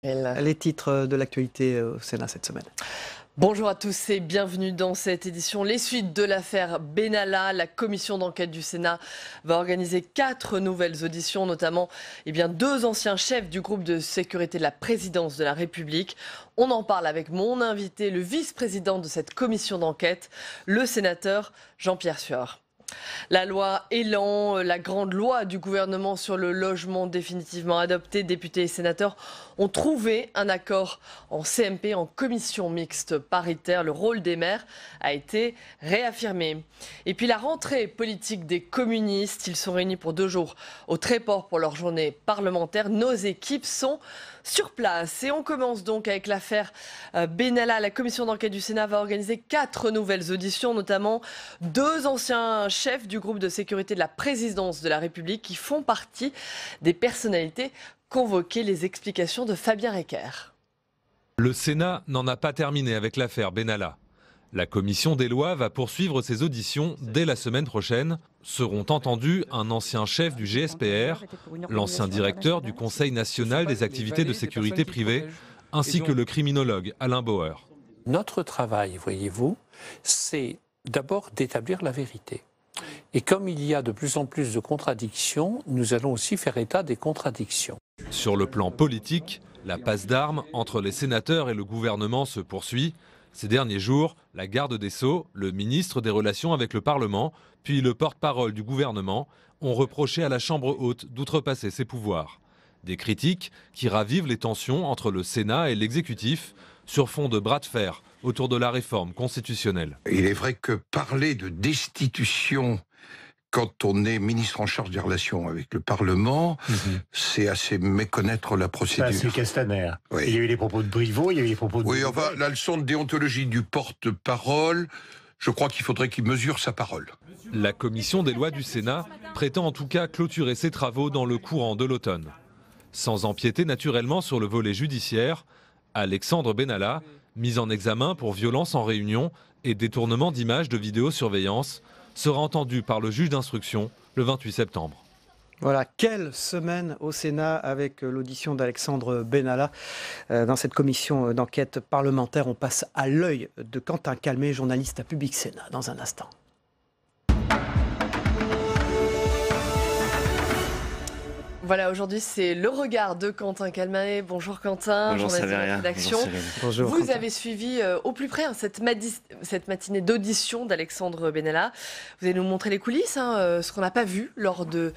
Les titres de l'actualité au Sénat cette semaine. Bonjour à tous et bienvenue dans cette édition. Les suites de l'affaire Benalla, la commission d'enquête du Sénat va organiser 4 nouvelles auditions, notamment 2 anciens chefs du groupe de sécurité de la présidence de la République. On en parle avec mon invité, le vice-président de cette commission d'enquête, le sénateur Jean-Pierre Sueur. La loi Elan, la grande loi du gouvernement sur le logement définitivement adoptée, députés et sénateurs ont trouvé un accord en CMP, en commission mixte paritaire. Le rôle des maires a été réaffirmé. Et puis la rentrée politique des communistes, ils sont réunis pour 2 jours au Tréport pour leur journée parlementaire. Nos équipes sont sur place. Et on commence donc avec l'affaire Benalla. La commission d'enquête du Sénat va organiser 4 nouvelles auditions, notamment 2 anciens chefs du groupe de sécurité de la présidence de la République qui font partie des personnalités convoquées. Les explications de Fabien Recker. Le Sénat n'en a pas terminé avec l'affaire Benalla. La commission des lois va poursuivre ses auditions dès la semaine prochaine. Seront entendus un ancien chef du GSPR, l'ancien directeur du Conseil national des activités de sécurité privée, ainsi que le criminologue Alain Bauer. Notre travail, voyez-vous, c'est d'abord d'établir la vérité. Et comme il y a de plus en plus de contradictions, nous allons aussi faire état des contradictions. Sur le plan politique, la passe d'armes entre les sénateurs et le gouvernement se poursuit. Ces derniers jours, la garde des Sceaux, le ministre des Relations avec le Parlement, puis le porte-parole du gouvernement ont reproché à la Chambre haute d'outrepasser ses pouvoirs. Des critiques qui ravivent les tensions entre le Sénat et l'exécutif sur fond de bras de fer autour de la réforme constitutionnelle. Il est vrai que parler de destitution quand on est ministre en charge des relations avec le Parlement, c'est assez méconnaître la procédure. C'est Castaner. Oui. Il y a eu les propos de Briveaux, il y a eu les propos de... Oui, enfin, la leçon de déontologie du porte-parole, je crois qu'il faudrait qu'il mesure sa parole. La commission des lois du Sénat prétend en tout cas clôturer ses travaux dans le courant de l'automne. Sans empiéter naturellement sur le volet judiciaire, Alexandre Benalla, mis en examen pour violence en réunion et détournement d'images de vidéosurveillance, sera entendu par le juge d'instruction le 28 septembre. Voilà, quelle semaine au Sénat avec l'audition d'Alexandre Benalla. Dans cette commission d'enquête parlementaire, on passe à l'œil de Quentin Calmet, journaliste à Public Sénat, dans un instant. Voilà, aujourd'hui c'est le regard de Quentin Calmet. Bonjour Quentin, journaliste de la rédaction. Bonjour, vous Quentin. avez suivi au plus près cette matinée d'audition d'Alexandre Benalla. Vous allez nous montrer les coulisses, ce qu'on n'a pas vu lors de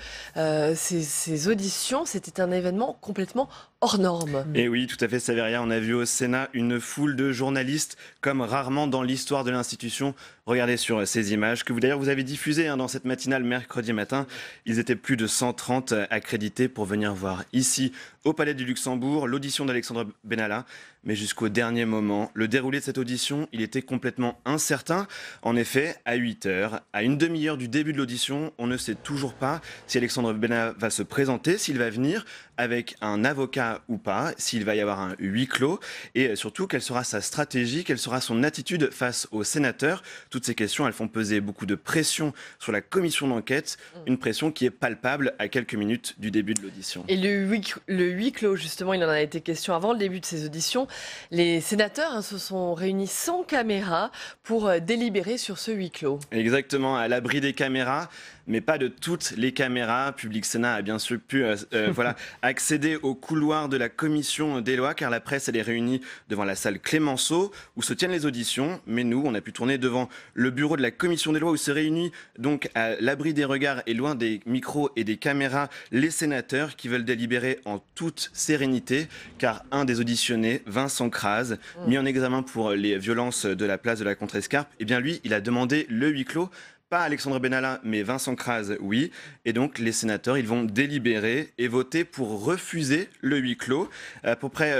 ces auditions. C'était un événement complètement hors norme. Et oui, tout à fait, Saveria. On a vu au Sénat une foule de journalistes comme rarement dans l'histoire de l'institution. Regardez sur ces images que vous avez diffusées dans cette matinale mercredi matin. Ils étaient plus de 130 accrédités pour venir voir ici, au Palais du Luxembourg, l'audition d'Alexandre Benalla. Mais jusqu'au dernier moment, le déroulé de cette audition, il était complètement incertain. En effet, à 8h, à une demi-heure du début de l'audition, on ne sait toujours pas si Alexandre Benalla va se présenter, s'il va venir avec un avocat ou pas, s'il va y avoir un huis clos, et surtout, quelle sera sa stratégie, quelle sera son attitude face aux sénateurs. Toutes ces questions, elles font peser beaucoup de pression sur la commission d'enquête, une pression qui est palpable à quelques minutes du début de l'audition. Et le huis clos, justement, il en a été question avant le début de ces auditions. Les sénateurs se sont réunis sans caméra pour délibérer sur ce huis clos. Exactement, à l'abri des caméras, mais pas de toutes les caméras. Public Sénat a bien sûr pu accéder au couloir de la commission des lois, car la presse elle est réunie devant la salle Clémenceau, où se tiennent les auditions. Mais nous, on a pu tourner devant le bureau de la commission des lois, où se réunit donc à l'abri des regards et loin des micros et des caméras, les sénateurs qui veulent délibérer en toute sérénité, car un des auditionnés, Vincent Crase, mis en examen pour les violences de la place de la Contrescarpe, eh bien lui, il a demandé le huis clos. Pas Alexandre Benalla, mais Vincent Crase, oui. Et donc, les sénateurs, ils vont délibérer et voter pour refuser le huis clos. À peu près,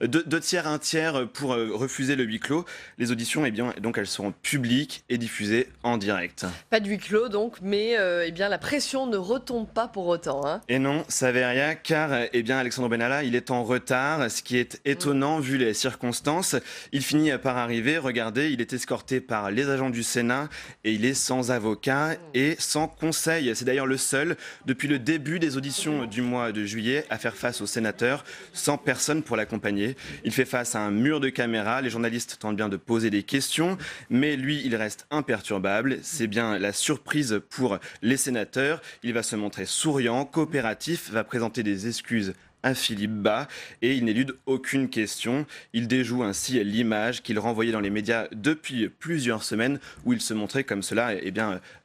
deux tiers, un tiers pour refuser le huis clos. Les auditions, eh bien, donc, elles seront publiques et diffusées en direct. Pas de huis clos, donc, mais la pression ne retombe pas pour autant. Et non, Saveria, car Alexandre Benalla, il est en retard, ce qui est étonnant vu les circonstances. Il finit par arriver. Regardez, il est escorté par les agents du Sénat et il est sans avocat et sans conseil. C'est d'ailleurs le seul, depuis le début des auditions du mois de juillet, à faire face aux sénateurs sans personne pour l'accompagner. Il fait face à un mur de caméras, les journalistes tentent bien de poser des questions, mais lui, il reste imperturbable. C'est bien la surprise pour les sénateurs. Il va se montrer souriant, coopératif, va présenter des excuses à Philippe Bas et il n'élude aucune question. Il déjoue ainsi l'image qu'il renvoyait dans les médias depuis plusieurs semaines où il se montrait comme cela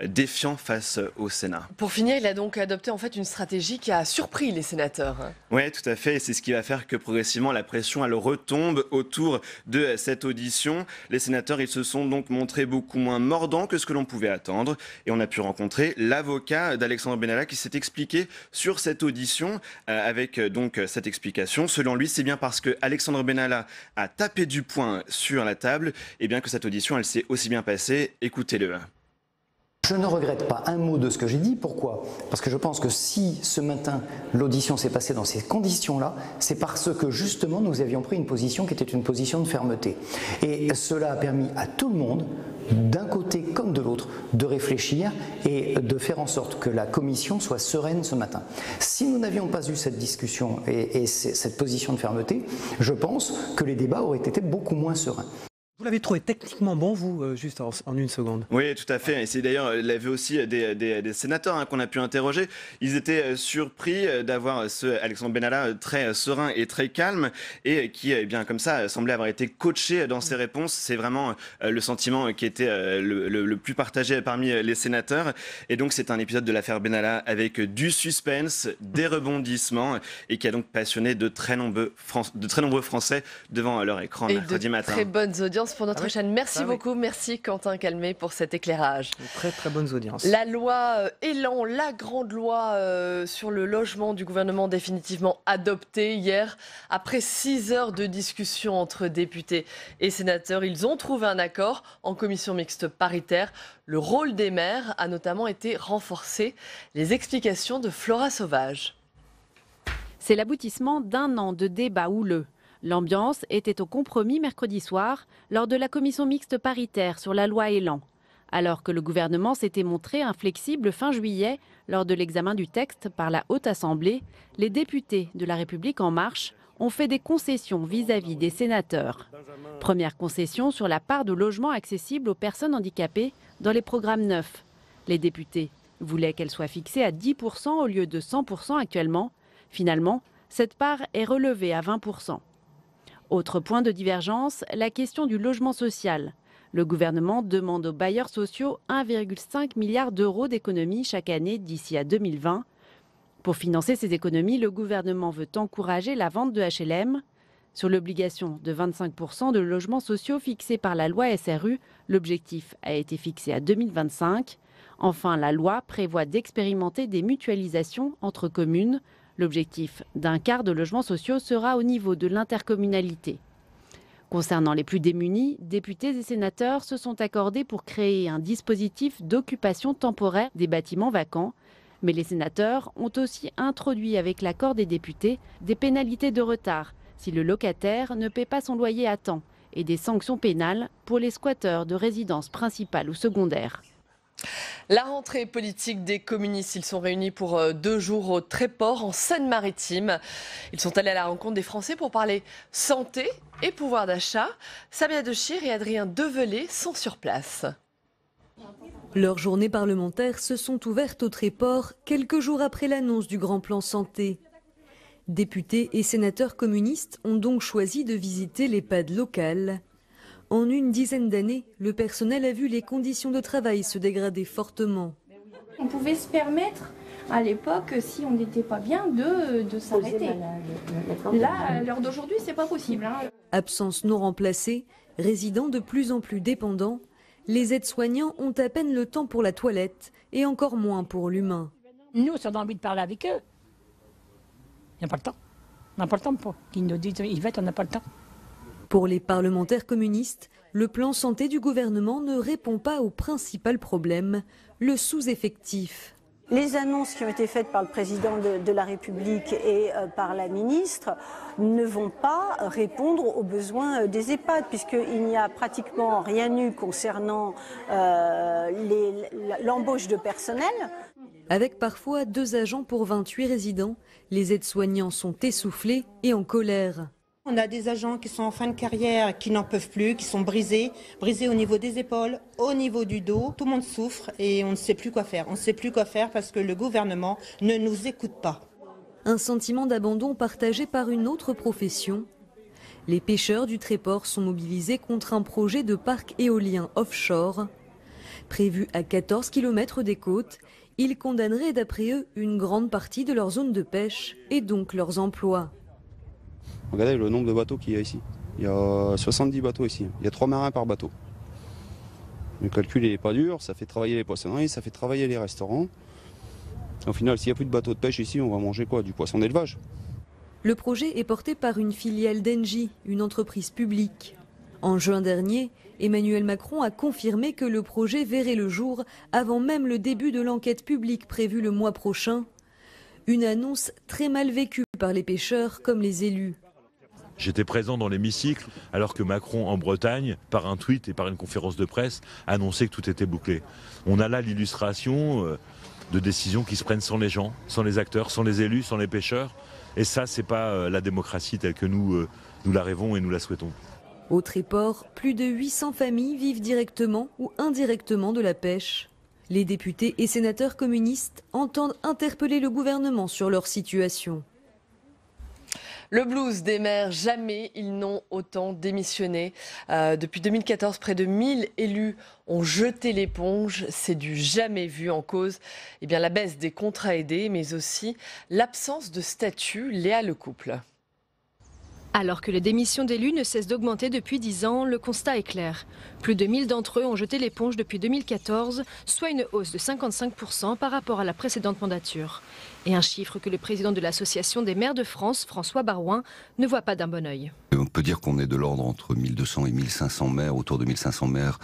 défiant face au Sénat. Pour finir, il a donc adopté en fait une stratégie qui a surpris les sénateurs. Oui, tout à fait. Et c'est ce qui va faire que progressivement la pression elle retombe autour de cette audition. Les sénateurs ils se sont donc montrés beaucoup moins mordants que ce que l'on pouvait attendre. Et on a pu rencontrer l'avocat d'Alexandre Benalla qui s'est expliqué sur cette audition avec donc cette explication. Selon lui, c'est bien parce que Alexandre Benalla a tapé du poing sur la table et bien que cette audition, elle s'est aussi bien passée. Écoutez-le. Je ne regrette pas un mot de ce que j'ai dit. Pourquoi ? Parce que je pense que si ce matin l'audition s'est passée dans ces conditions-là, c'est parce que justement nous avions pris une position qui était une position de fermeté. Et cela a permis à tout le monde, d'un côté comme de l'autre, de réfléchir et de faire en sorte que la commission soit sereine ce matin. Si nous n'avions pas eu cette discussion et cette position de fermeté, je pense que les débats auraient été beaucoup moins sereins. Vous l'avez trouvé techniquement bon, vous, juste en une seconde? Oui, tout à fait. Et c'est d'ailleurs l'avait aussi des sénateurs qu'on a pu interroger. Ils étaient surpris d'avoir ce Alexandre Benalla très serein et très calme et qui, bien comme ça, semblait avoir été coaché dans ses réponses. C'est vraiment le sentiment qui était le plus partagé parmi les sénateurs. Et donc, c'est un épisode de l'affaire Benalla avec du suspense, des rebondissements et qui a donc passionné de très nombreux Français devant leur écran mercredi matin. Très bonnes audiences pour notre chaîne. Merci beaucoup. Merci Quentin Calmet pour cet éclairage. Très très bonnes audiences. La loi Elan, la grande loi sur le logement du gouvernement définitivement adoptée hier. Après 6 heures de discussion entre députés et sénateurs, ils ont trouvé un accord en commission mixte paritaire. Le rôle des maires a notamment été renforcé. Les explications de Flora Sauvage. C'est l'aboutissement d'1 an de débats houleux. L'ambiance était au compromis mercredi soir lors de la commission mixte paritaire sur la loi Elan. Alors que le gouvernement s'était montré inflexible fin juillet lors de l'examen du texte par la Haute Assemblée, les députés de La République En Marche ont fait des concessions vis-à-vis des sénateurs. Première concession sur la part de logements accessibles aux personnes handicapées dans les programmes neufs. Les députés voulaient qu'elle soit fixée à 10% au lieu de 100% actuellement. Finalement, cette part est relevée à 20%. Autre point de divergence, la question du logement social. Le gouvernement demande aux bailleurs sociaux 1,5 milliard d'euros d'économies chaque année d'ici à 2020. Pour financer ces économies, le gouvernement veut encourager la vente de HLM. Sur l'obligation de 25% de logements sociaux fixée par la loi SRU, l'objectif a été fixé à 2025. Enfin, la loi prévoit d'expérimenter des mutualisations entre communes. L'objectif d'un quart de logements sociaux sera au niveau de l'intercommunalité. Concernant les plus démunis, députés et sénateurs se sont accordés pour créer un dispositif d'occupation temporaire des bâtiments vacants. Mais les sénateurs ont aussi introduit avec l'accord des députés des pénalités de retard si le locataire ne paie pas son loyer à temps et des sanctions pénales pour les squatteurs de résidences principales ou secondaires. La rentrée politique des communistes, ils sont réunis pour 2 jours au Tréport en Seine-Maritime. Ils sont allés à la rencontre des Français pour parler santé et pouvoir d'achat. Samia Dechir et Adrien Develay sont sur place. Leurs journées parlementaires se sont ouvertes au Tréport quelques jours après l'annonce du grand plan santé. Députés et sénateurs communistes ont donc choisi de visiter l'EHPAD local. En une dizaine d'années, le personnel a vu les conditions de travail se dégrader fortement. On pouvait se permettre, à l'époque, si on n'était pas bien, de s'arrêter. Là, à l'heure d'aujourd'hui, c'est pas possible. Absence non remplacée, résidents de plus en plus dépendants, les aides-soignants ont à peine le temps pour la toilette et encore moins pour l'humain. Nous, on a envie de parler avec eux. Il n'y a pas le temps. On n'a pas le temps pour qu'ils nous disent Yvette, on n'a pas le temps. Pour les parlementaires communistes, le plan santé du gouvernement ne répond pas au principal problème, le sous-effectif. Les annonces qui ont été faites par le président de la République et par la ministre ne vont pas répondre aux besoins des EHPAD, puisqu'il n'y a pratiquement rien eu concernant l'embauche de personnel. Avec parfois 2 agents pour 28 résidents, les aides-soignants sont essoufflés et en colère. On a des agents qui sont en fin de carrière, qui n'en peuvent plus, qui sont brisés au niveau des épaules, au niveau du dos. Tout le monde souffre et on ne sait plus quoi faire. On ne sait plus quoi faire parce que le gouvernement ne nous écoute pas. Un sentiment d'abandon partagé par une autre profession. Les pêcheurs du Tréport sont mobilisés contre un projet de parc éolien offshore. Prévu à 14 km des côtes, il condamnerait d'après eux une grande partie de leur zone de pêche et donc leurs emplois. Regardez le nombre de bateaux qu'il y a ici. Il y a 70 bateaux ici. Il y a 3 marins par bateau. Le calcul n'est pas dur, ça fait travailler les poissonneries, ça fait travailler les restaurants. Au final, s'il n'y a plus de bateaux de pêche ici, on va manger quoi? Du poisson d'élevage. Le projet est porté par une filiale d'Engie, une entreprise publique. En juin dernier, Emmanuel Macron a confirmé que le projet verrait le jour avant même le début de l'enquête publique prévue le mois prochain. Une annonce très mal vécue par les pêcheurs comme les élus. J'étais présent dans l'hémicycle alors que Macron, en Bretagne, par un tweet et par une conférence de presse, annonçait que tout était bouclé. On a là l'illustration de décisions qui se prennent sans les gens, sans les acteurs, sans les élus, sans les pêcheurs. Et ça, c'est pas la démocratie telle que nous la rêvons et nous la souhaitons. Au Tréport, plus de 800 familles vivent directement ou indirectement de la pêche. Les députés et sénateurs communistes entendent interpeller le gouvernement sur leur situation. Le blues des maires, jamais ils n'ont autant démissionné. Depuis 2014, près de 1000 élus ont jeté l'éponge. C'est du jamais vu. En cause la baisse des contrats aidés, mais aussi l'absence de statut. Léa Lecouple. Alors que les démissions d'élus ne cessent d'augmenter depuis 10 ans, le constat est clair. Plus de 1000 d'entre eux ont jeté l'éponge depuis 2014, soit une hausse de 55% par rapport à la précédente mandature. Et un chiffre que le président de l'Association des maires de France, François Barouin, ne voit pas d'un bon œil. On peut dire qu'on est de l'ordre entre 1200 et 1500 maires, autour de 1500 maires.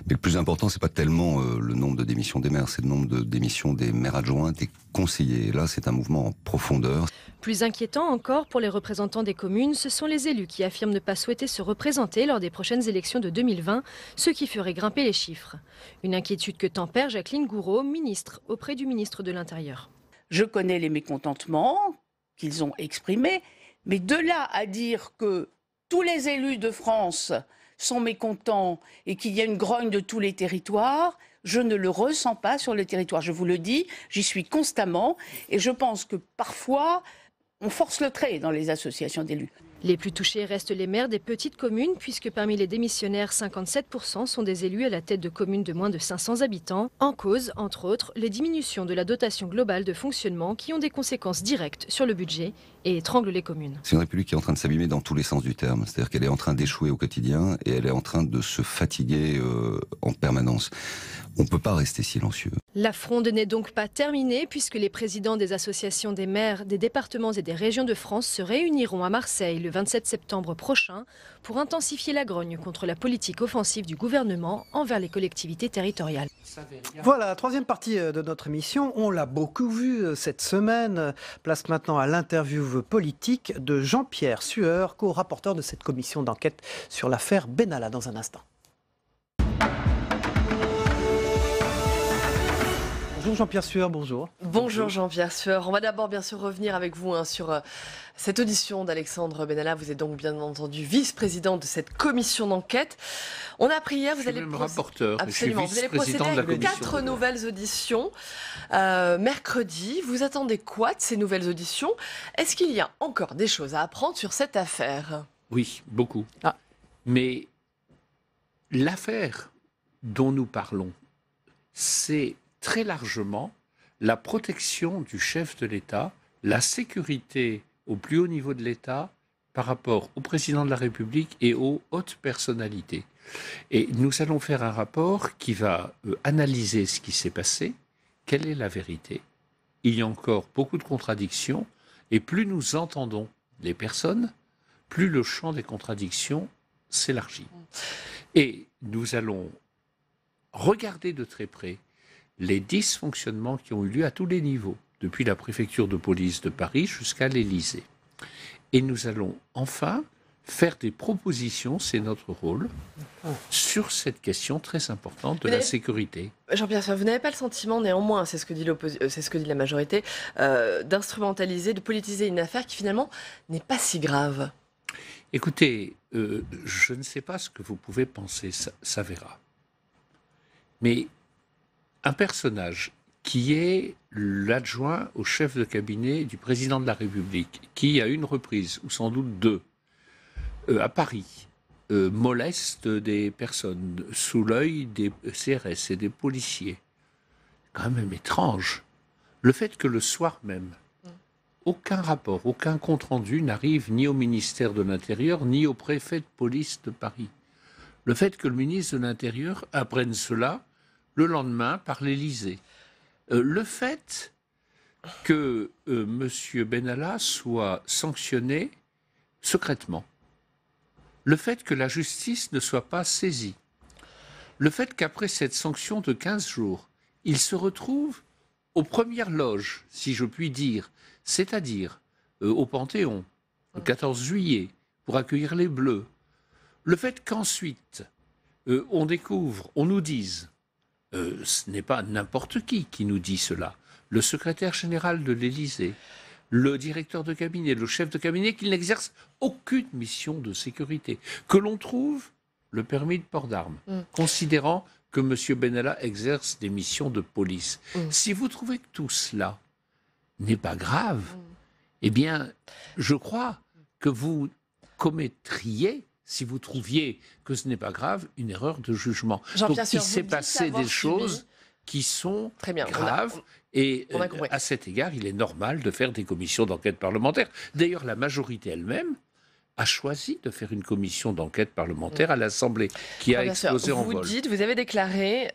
Mais le plus important, c'est pas tellement le nombre de démissions des maires, c'est le nombre de démissions des maires adjoints, des conseillers. Et là, c'est un mouvement en profondeur. Plus inquiétant encore pour les représentants des communes, ce sont les élus qui affirment ne pas souhaiter se représenter lors des prochaines élections de 2020, ce qui ferait grimper les chiffres. Une inquiétude que tempère Jacqueline Gouraud, ministre auprès du ministre de l'Intérieur. Je connais les mécontentements qu'ils ont exprimés, mais de là à dire que tous les élus de France sont mécontents et qu'il y a une grogne de tous les territoires, je ne le ressens pas sur le territoire. Je vous le dis, j'y suis constamment et je pense que parfois, on force le trait dans les associations d'élus. Les plus touchés restent les maires des petites communes, puisque parmi les démissionnaires, 57% sont des élus à la tête de communes de moins de 500 habitants. En cause, entre autres, les diminutions de la dotation globale de fonctionnement qui ont des conséquences directes sur le budget et étranglent les communes. C'est une République qui est en train de s'abîmer dans tous les sens du terme. C'est-à-dire qu'elle est en train d'échouer au quotidien et elle est en train de se fatiguer en permanence. On ne peut pas rester silencieux. La fronde n'est donc pas terminée puisque les présidents des associations des maires, des départements et des régions de France se réuniront à Marseille le 27 septembre prochain pour intensifier la grogne contre la politique offensive du gouvernement envers les collectivités territoriales. Voilà, troisième partie de notre émission. On l'a beaucoup vu cette semaine. Place maintenant à l'interview politique de Jean-Pierre Sueur, co-rapporteur de cette commission d'enquête sur l'affaire Benalla, dans un instant. Bonjour Jean-Pierre Sueur, bonjour. Bonjour Jean-Pierre Sueur. On va d'abord bien sûr revenir avec vous sur cette audition d'Alexandre Benalla. Vous êtes donc bien entendu vice-président de cette commission d'enquête. On a appris hier, vous allez rapporteur. Absolument, vous allez procéder avec 4 nouvelles auditions. Mercredi, vous attendez quoi de ces nouvelles auditions? Est-ce qu'il y a encore des choses à apprendre sur cette affaire? Oui, beaucoup. Mais l'affaire dont nous parlons, c'est très largement la protection du chef de l'État, la sécurité au plus haut niveau de l'État par rapport au président de la République et aux hautes personnalités. Et nous allons faire un rapport qui va analyser ce qui s'est passé, quelle est la vérité. Il y a encore beaucoup de contradictions, et plus nous entendons les personnes, plus le champ des contradictions s'élargit. Et nous allons regarder de très près les dysfonctionnements qui ont eu lieu à tous les niveaux, depuis la préfecture de police de Paris jusqu'à l'Élysée. Et nous allons enfin faire des propositions, c'est notre rôle, sur cette question très importante de la sécurité. Jean-Pierre Sueur, vous n'avez pas le sentiment, néanmoins, c'est ce que dit la majorité, d'instrumentaliser, de politiser une affaire qui finalement n'est pas si grave? Écoutez, je ne sais pas ce que vous pouvez penser, ça verra. Mais un personnage qui est l'adjoint au chef de cabinet du président de la République, qui à une reprise, ou sans doute deux, à Paris, moleste des personnes sous l'œil des CRS et des policiers. Quand même étrange. Le fait que le soir même, aucun rapport, aucun compte-rendu n'arrive ni au ministère de l'Intérieur, ni au préfet de police de Paris. Le fait que le ministre de l'Intérieur apprenne cela le lendemain par l'Élysée. Le fait que M. Benalla soit sanctionné secrètement. Le fait que la justice ne soit pas saisie. Le fait qu'après cette sanction de 15 jours, il se retrouve aux premières loges, si je puis dire, c'est-à-dire au Panthéon, le 14 juillet, pour accueillir les Bleus. Le fait qu'ensuite, on découvre, on nous dise, ce n'est pas n'importe qui nous dit cela, le secrétaire général de l'Élysée, le directeur de cabinet, le chef de cabinet, qu'il n'exerce aucune mission de sécurité, que l'on trouve le permis de port d'armes, considérant que M. Benalla exerce des missions de police. Si vous trouvez que tout cela n'est pas grave, eh bien, je crois que vous commettriez, si vous trouviez que ce n'est pas grave, une erreur de jugement. Donc, il s'est passé des choses qui sont graves. Et à cet égard, il est normal de faire des commissions d'enquête parlementaire. D'ailleurs, la majorité elle-même a choisi de faire une commission d'enquête parlementaire à l'Assemblée, qui a explosé en vol. Vous avez déclaré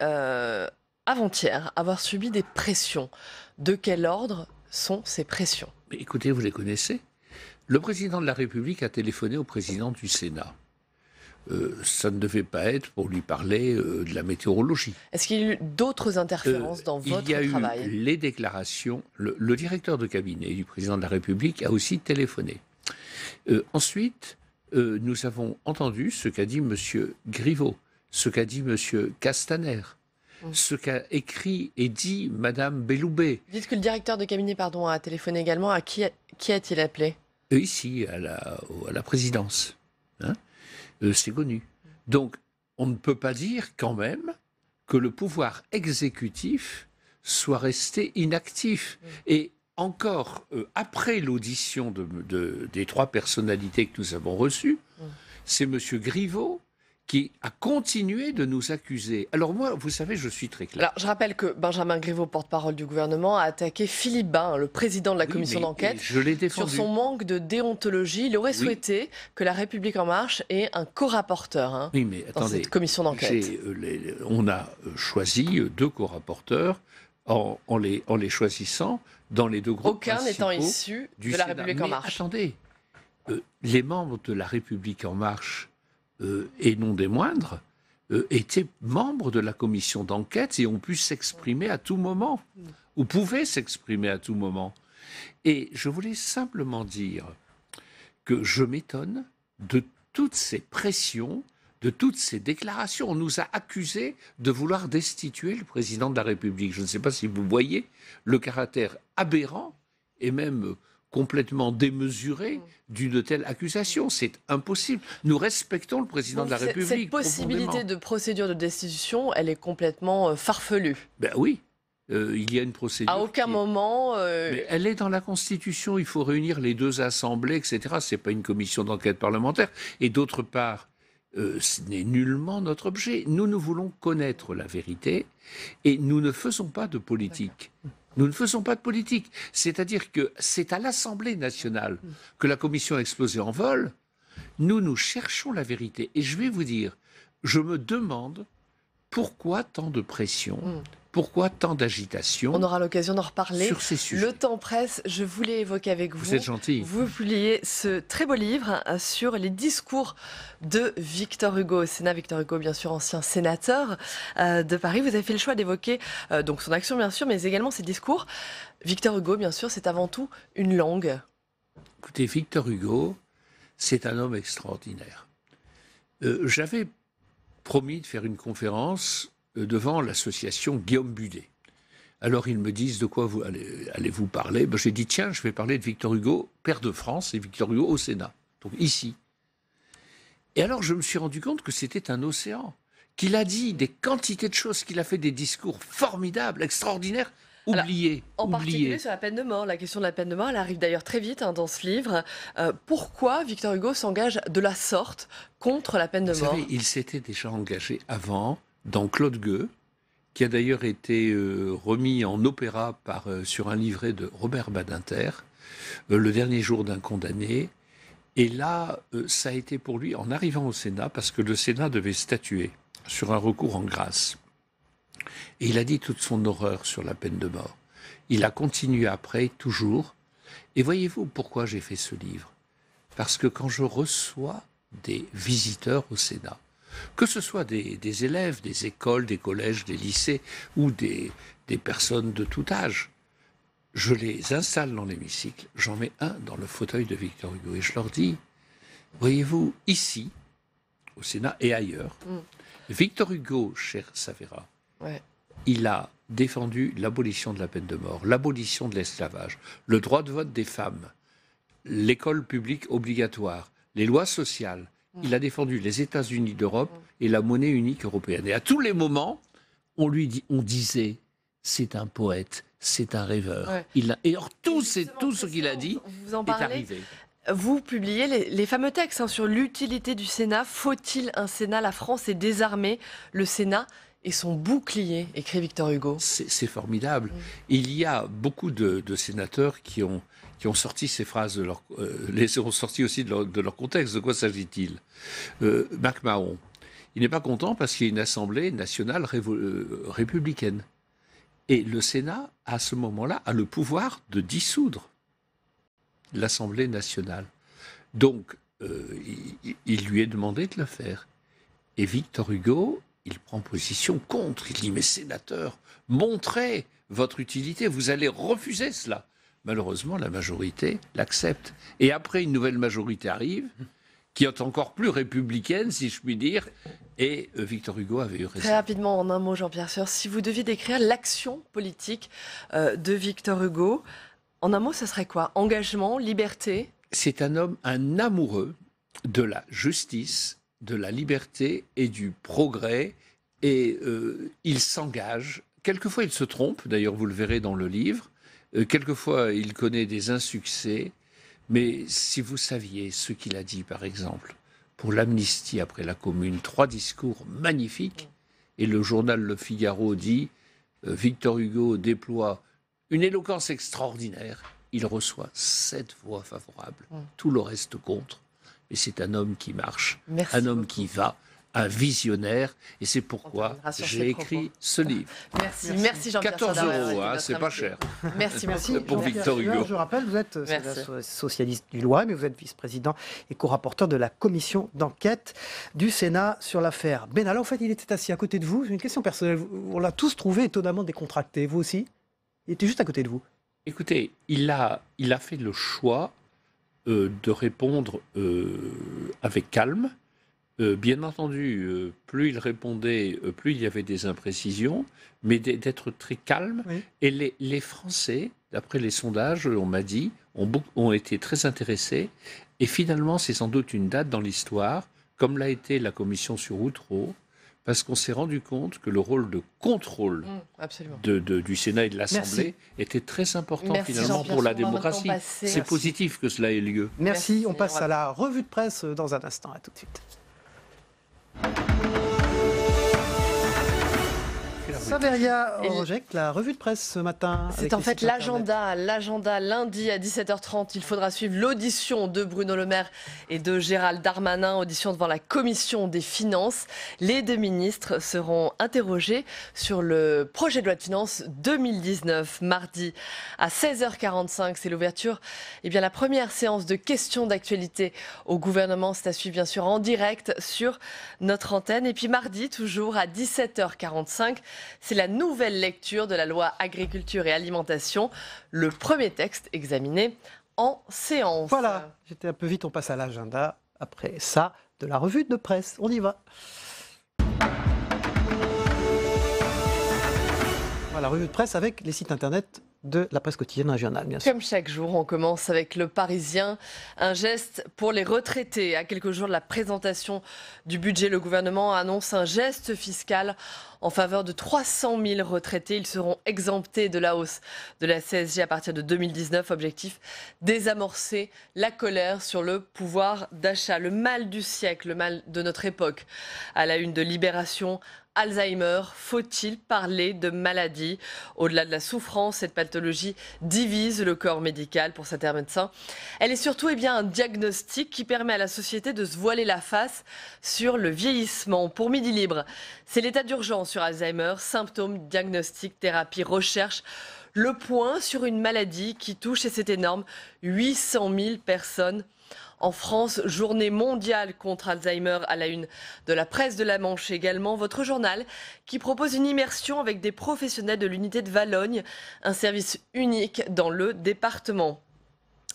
avant-hier avoir subi des pressions. De quel ordre sont ces pressions? Mais écoutez, vous les connaissez. Le président de la République a téléphoné au président du Sénat. Ça ne devait pas être pour lui parler de la météorologie. Est-ce qu'il y a eu d'autres interférences dans votre travail? Il y a eu les déclarations. Le directeur de cabinet du président de la République a aussi téléphoné. Ensuite, nous avons entendu ce qu'a dit M. Griveaux, ce qu'a dit M. Castaner, ce qu'a écrit et dit Mme Belloubet. Dites que le directeur de cabinet a téléphoné également. À qui a-t-il appelé? Ici, à la présidence. Hein, c'est connu. Donc, on ne peut pas dire quand même que le pouvoir exécutif soit resté inactif. Et encore, après l'audition des trois personnalités que nous avons reçues, c'est M. Griveaux qui a continué de nous accuser. Alors moi, vous savez, je suis très clair. Alors, je rappelle que Benjamin Griveaux, porte-parole du gouvernement, a attaqué Philippe Bain, le président de la commission d'enquête, sur son manque de déontologie. Il aurait souhaité que La République En Marche ait un co-rapporteur dans cette commission d'enquête. On a choisi deux co-rapporteurs en les choisissant dans les deux groupes aucun n'étant issu de La République En Marche. Attendez, les membres de La République En Marche, et non des moindres, étaient membres de la commission d'enquête et ont pu s'exprimer à tout moment, ou pouvaient s'exprimer à tout moment. Et je voulais simplement dire que je m'étonne de toutes ces pressions, de toutes ces déclarations. On nous a accusés de vouloir destituer le président de la République. Je ne sais pas si vous voyez le caractère aberrant et même complètement démesuré d'une telle accusation. C'est impossible. Nous respectons le président de la République. Cette possibilité de procédure de destitution, elle est complètement farfelue. Ben oui, il y a une procédure. À aucun moment... Mais elle est dans la Constitution. Il faut réunir les deux assemblées, etc. Ce n'est pas une commission d'enquête parlementaire. Et d'autre part, ce n'est nullement notre objet. Nous voulons connaître la vérité et nous ne faisons pas de politique. Nous ne faisons pas de politique. C'est-à-dire que c'est à l'Assemblée nationale que la commission a explosé en vol. Nous cherchons la vérité. Et je vais vous dire, je me demande pourquoi tant de pression, Pourquoi tant d'agitation? On aura l'occasion d'en reparler. Sur ces sujets. Le temps presse, je voulais évoquer avec vous. Vous êtes gentil. Vous publiez ce très beau livre sur les discours de Victor Hugo au Sénat. Victor Hugo, bien sûr, ancien sénateur de Paris. Vous avez fait le choix d'évoquer donc son action, bien sûr, mais également ses discours. Victor Hugo, bien sûr, c'est avant tout une langue. Écoutez, Victor Hugo, c'est un homme extraordinaire. J'avais promis de faire une conférence devant l'association Guillaume Budet. Alors ils me disent de quoi allez-vous parler? J'ai dit tiens, je vais parler de Victor Hugo, père de France, et Victor Hugo au Sénat, donc ici. Et alors je me suis rendu compte que c'était un océan, qu'il a dit des quantités de choses, qu'il a fait des discours formidables, extraordinaires, oubliés. En particulier sur la peine de mort. La question de la peine de mort, elle arrive d'ailleurs très vite dans ce livre. Pourquoi Victor Hugo s'engage de la sorte contre la peine de mort? Vous savez, il s'était déjà engagé avant dans Claude Gueux, qui a d'ailleurs été remis en opéra sur un livret de Robert Badinter, Le dernier jour d'un condamné. Et là, ça a été pour lui, en arrivant au Sénat, parce que le Sénat devait statuer sur un recours en grâce. Et il a dit toute son horreur sur la peine de mort. Il a continué après, toujours. Et voyez-vous pourquoi j'ai fait ce livre? Parce que quand je reçois des visiteurs au Sénat, que ce soit des élèves, des écoles, des collèges, des lycées ou des personnes de tout âge, je les installe dans l'hémicycle, j'en mets un dans le fauteuil de Victor Hugo et je leur dis, voyez-vous, ici, au Sénat et ailleurs, Victor Hugo, cher Savera, il a défendu l'abolition de la peine de mort, l'abolition de l'esclavage, le droit de vote des femmes, l'école publique obligatoire, les lois sociales. Il a défendu les États-Unis d'Europe et la monnaie unique européenne. Et à tous les moments, on disait, c'est un poète, c'est un rêveur. Ouais. Et alors, tout ce qu'il a dit est arrivé. Vous publiez les fameux textes sur l'utilité du Sénat. Faut-il un Sénat? La France est désarmée. Le Sénat est son bouclier, écrit Victor Hugo. C'est formidable. Il y a beaucoup de sénateurs qui ont sorti ces phrases, les ont sorti aussi de leur contexte. De quoi s'agit-il? MacMahon, il n'est pas content parce qu'il y a une assemblée nationale républicaine. Et le Sénat, à ce moment-là, a le pouvoir de dissoudre l'Assemblée nationale. Donc, il lui est demandé de le faire. Et Victor Hugo, il prend position contre. Il dit, mais sénateur, montrez votre utilité, vous allez refuser cela. Malheureusement, la majorité l'accepte. Et après, une nouvelle majorité arrive, qui est encore plus républicaine, si je puis dire, et Victor Hugo avait eu raison. Très rapidement, en un mot, Jean-Pierre Sueur, si vous deviez décrire l'action politique de Victor Hugo, en un mot, ce serait quoi? Engagement, liberté? C'est un homme, un amoureux de la justice, de la liberté et du progrès, et il s'engage. Quelquefois, il se trompe, d'ailleurs, vous le verrez dans le livre. Quelquefois, il connaît des insuccès, mais si vous saviez ce qu'il a dit, par exemple, pour l'amnistie après la Commune, 3 discours magnifiques, et le journal Le Figaro dit Victor Hugo déploie une éloquence extraordinaire, il reçoit 7 voix favorables, tout le reste contre, et c'est un homme qui marche, un homme qui va, un visionnaire, et c'est pourquoi j'ai écrit ce livre. Merci Jean-Pierre 14 €, c'est pas cher. Merci pour Victor Hugo. Je rappelle, vous êtes socialiste du Loiret, mais vous êtes vice-président et co-rapporteur de la commission d'enquête du Sénat sur l'affaire Benalla. En fait, il était assis à côté de vous. J'ai une question personnelle. On l'a tous trouvé étonnamment décontracté. Vous aussi? Il était juste à côté de vous. Écoutez, il a fait le choix de répondre avec calme. Bien entendu, plus il répondait, plus il y avait des imprécisions, mais d'être très calme. Oui. Et les Français, d'après les sondages, on m'a dit, ont été très intéressés. Et finalement, c'est sans doute une date dans l'histoire, comme l'a été la commission sur Outreau, parce qu'on s'est rendu compte que le rôle de contrôle du Sénat et de l'Assemblée était très important finalement pour la démocratie. C'est positif que cela ait lieu. Merci. On passe à la revue de presse dans un instant. À tout de suite. Saveria Rojek, la revue de presse ce matin. C'est en fait l'agenda. L'agenda, lundi à 17h30, il faudra suivre l'audition de Bruno Le Maire et de Gérald Darmanin, audition devant la commission des finances. Les deux ministres seront interrogés sur le projet de loi de finances 2019. Mardi à 16h45, c'est l'ouverture. Eh bien, la première séance de questions d'actualité au gouvernement, c'est à suivre bien sûr en direct sur notre antenne. Et puis mardi, toujours à 17h45, c'est la nouvelle lecture de la loi agriculture et alimentation, le premier texte examiné en séance. Voilà, j'étais un peu vite, on passe à l'agenda. Après ça, de la revue de presse, on y va. Voilà, revue de presse avec les sites internet de la presse quotidienne régionale, bien sûr. Comme chaque jour, on commence avec Le Parisien. Un geste pour les retraités. À quelques jours de la présentation du budget, le gouvernement annonce un geste fiscal en faveur de 300 000 retraités. Ils seront exemptés de la hausse de la CSG à partir de 2019. Objectif, désamorcer la colère sur le pouvoir d'achat. Le mal du siècle, le mal de notre époque. À la une de Libération, Alzheimer, faut-il parler de maladie? Au-delà de la souffrance, cette pathologie divise le corps médical pour certains médecins. Elle est surtout un diagnostic qui permet à la société de se voiler la face sur le vieillissement. Pour Midi Libre, c'est l'état d'urgence sur Alzheimer, symptômes, diagnostic, thérapie, recherche. Le point sur une maladie qui touche, et c'est énorme, 800 000 personnes en France. Journée mondiale contre Alzheimer à la une de la presse de la Manche également. Votre journal qui propose une immersion avec des professionnels de l'unité de Valognes, un service unique dans le département.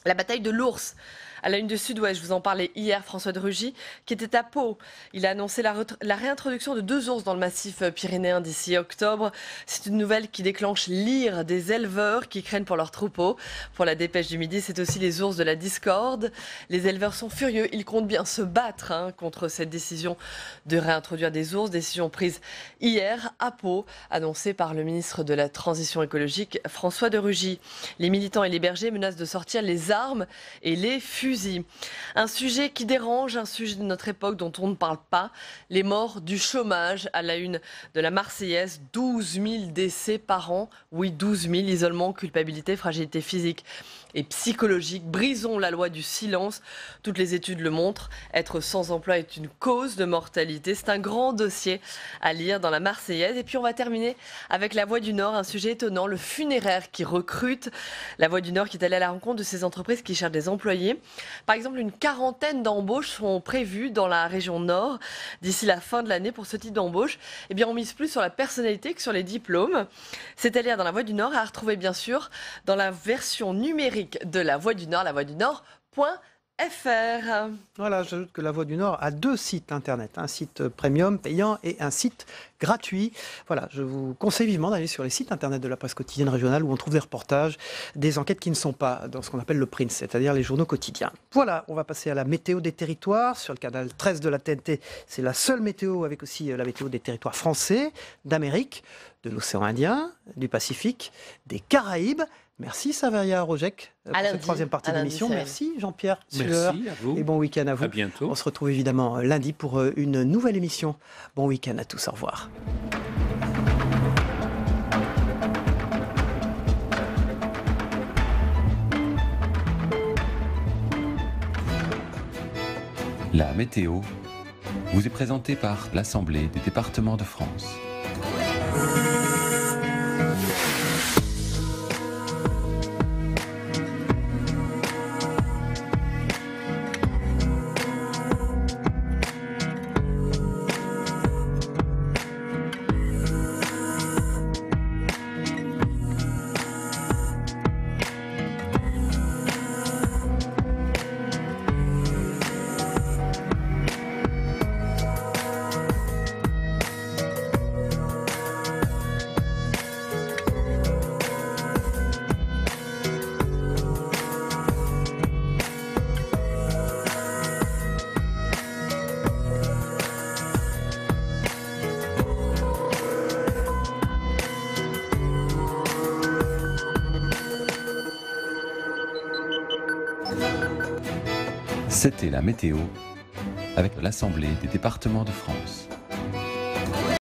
La bataille de l'ours. À la une de Sud-Ouest, je vous en parlais hier, François de Rugy, qui était à Pau. Il a annoncé la réintroduction de 2 ours dans le massif pyrénéen d'ici octobre. C'est une nouvelle qui déclenche l'ire des éleveurs qui craignent pour leurs troupeaux. Pour la Dépêche du Midi, c'est aussi les ours de la discorde. Les éleveurs sont furieux. Ils comptent bien se battre contre cette décision de réintroduire des ours. Décision prise hier à Pau, annoncée par le ministre de la Transition écologique, François de Rugy. Les militants et les bergers menacent de sortir les armes et les fusils. Un sujet qui dérange, un sujet de notre époque dont on ne parle pas, les morts du chômage. À la une de la Marseillaise, 12 000 décès par an. Oui, 12 000, isolement, culpabilité, fragilité physique et psychologique. Brisons la loi du silence. Toutes les études le montrent. Être sans emploi est une cause de mortalité. C'est un grand dossier à lire dans la Marseillaise. Et puis on va terminer avec La Voix du Nord, un sujet étonnant, le funéraire qui recrute. La Voix du Nord qui est allée à la rencontre de ces entreprises qui cherchent des employés. Par exemple, une quarantaine d'embauches sont prévues dans la région Nord d'ici la fin de l'année pour ce type d'embauche. Eh bien, on mise plus sur la personnalité que sur les diplômes. C'est à lire dans La Voix du Nord, à retrouver bien sûr dans la version numérique de La Voix du Nord, lavoixdunord.fr. Voilà, j'ajoute que La Voix du Nord a 2 sites internet, un site premium payant et un site gratuit. Voilà, je vous conseille vivement d'aller sur les sites internet de la presse quotidienne régionale où on trouve des reportages, des enquêtes qui ne sont pas dans ce qu'on appelle le print, c'est-à-dire les journaux quotidiens. Voilà, on va passer à la météo des territoires sur le canal 13 de la TNT. C'est la seule météo avec aussi la météo des territoires français, d'Amérique, de l'océan Indien, du Pacifique, des Caraïbes. Merci Saveria Rojek pour cette 3e partie de l'émission. Merci Jean-Pierre Sueur. Merci à vous. Et bon week-end à vous. À bientôt. On se retrouve évidemment lundi pour une nouvelle émission. Bon week-end à tous. Au revoir. La météo vous est présentée par l'Assemblée des départements de France. C'était la météo avec l'Assemblée des départements de France.